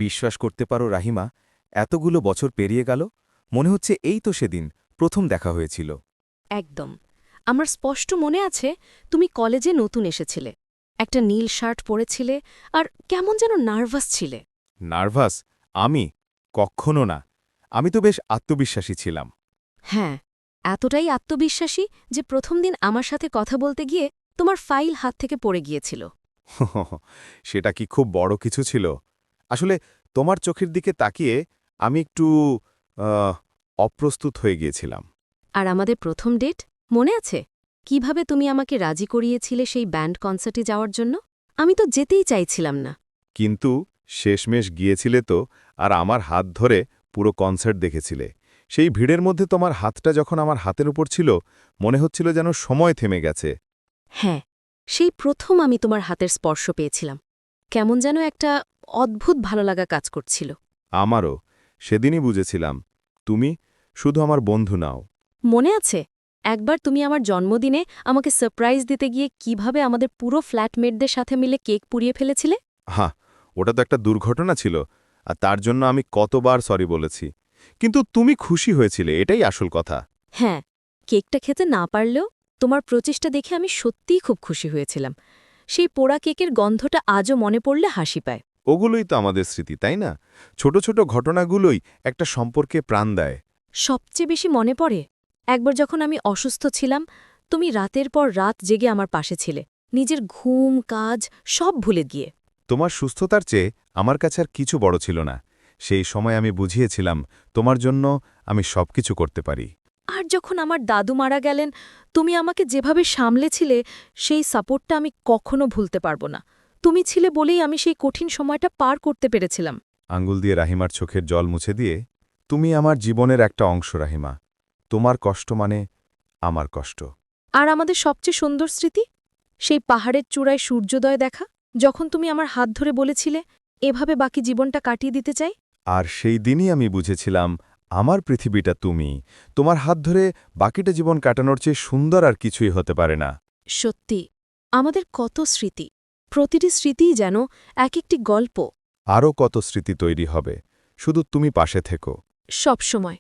বিশ্বাস করতে পারো রাহিমা, এতগুলো বছর পেরিয়ে গেল, মনে হচ্ছে এই তো সেদিন প্রথম দেখা হয়েছিল। একদম। আমার স্পষ্ট মনে আছে তুমি কলেজে নতুন এসেছিলে, একটা নীল শার্ট পরেছিলে আর কেমন যেন নার্ভাস ছিলে। নার্ভাস? আমি? কক্ষণও না। আমি তো বেশ আত্মবিশ্বাসী ছিলাম। হ্যাঁ, এতটাই আত্মবিশ্বাসী যে প্রথম দিন আমার সাথে কথা বলতে গিয়ে তোমার ফাইল হাত থেকে পড়ে গিয়েছিল। সেটা কি খুব বড় কিছু ছিল? আসলে তোমার চোখের দিকে তাকিয়ে আমি একটু আহ, অপ্রস্তুত হয়ে গিয়েছিলাম। আর আমাদের প্রথম ডেট মনে আছে? কিভাবে তুমি আমাকে রাজি করিয়েছিলে সেই ব্যান্ড কনসার্টে যাওয়ার জন্য? আমি তো যেতেই চাইছিলাম না। কিন্তু শেষমেশ গিয়েছিলে তো, আর আমার হাত ধরে পুরো কনসার্ট দেখেছিলে। সেই ভিড়ের মধ্যে তোমার হাতটা যখন আমার হাতের উপর ছিল, মনে হচ্ছিল যেন সময় থেমে গেছে। হ্যাঁ, সেই প্রথম আমি তোমার হাতের স্পর্শ পেয়েছিলাম। কেমন যেন একটা অদ্ভুত ভালো লাগা কাজ করছিল। আমারও। সেদিনই বুঝেছিলাম, তুমি শুধু আমার বন্ধু নাও। মনে আছে একবার তুমি আমার জন্মদিনে আমাকে সারপ্রাইজ দিতে গিয়ে কিভাবে আমাদের পুরো ফ্ল্যাটমেটদের সাথে মিলে কেক পুড়িয়ে ফেলেছিলে? হ্যাঁ, ওটা তো একটা দুর্ঘটনা ছিল, আর তার জন্য আমি কতবার সরি বলেছি। কিন্তু তুমি খুশি হয়েছিলে, এটাই আসল কথা। হ্যাঁ, কেকটা খেতে না পারলেও তোমার প্রচেষ্টা দেখে আমি সত্যিই খুব খুশি হয়েছিলাম। সেই পোড়া কেকের গন্ধটা আজও মনে পড়লে হাসি পায়। ওগুলোই তো আমাদের স্মৃতি, তাই না? ছোট ছোট ঘটনাগুলোই একটা সম্পর্কে প্রাণ দেয়। সবচেয়ে বেশি মনে পড়ে একবার যখন আমি অসুস্থ ছিলাম, তুমি রাতের পর রাত জেগে আমার পাশে ছিলে, নিজের ঘুম কাজ সব ভুলে গিয়ে। তোমার সুস্থতার চেয়ে আমার কাছে আর কিছু বড় ছিল না। সেই সময় আমি বুঝিয়েছিলাম, তোমার জন্য আমি সবকিছু করতে পারি। আর যখন আমার দাদু মারা গেলেন, তুমি আমাকে যেভাবে সামলেছিলে, সেই সাপোর্টটা আমি কখনো ভুলতে পারব না। তুমি ছিলে বলেই আমি সেই কঠিন সময়টা পার করতে পেরেছিলাম। আঙ্গুল দিয়ে রাহিমার চোখের জল মুছে দিয়ে, তুমি আমার জীবনের একটা অংশ রাহিমা। তোমার কষ্ট মানে আমার কষ্ট। আর আমাদের সবচেয়ে সুন্দর স্মৃতি, সেই পাহাড়ের চূড়ায় সূর্যোদয় দেখা, যখন তুমি আমার হাত ধরে বলেছিলে এভাবে বাকি জীবনটা কাটিয়ে দিতে চাই। আর সেই দিনই আমি বুঝেছিলাম, আমার পৃথিবীটা তুমি। তোমার হাত ধরে বাকিটা জীবন কাটানোর চেয়ে সুন্দর আর কিছুই হতে পারে না। সত্যি, আমাদের কত স্মৃতি, প্রতিটি স্মৃতিই যেন এক একটি গল্প। আরও কত স্মৃতি তৈরি হবে, শুধু তুমি পাশে থেকো। সব সময়।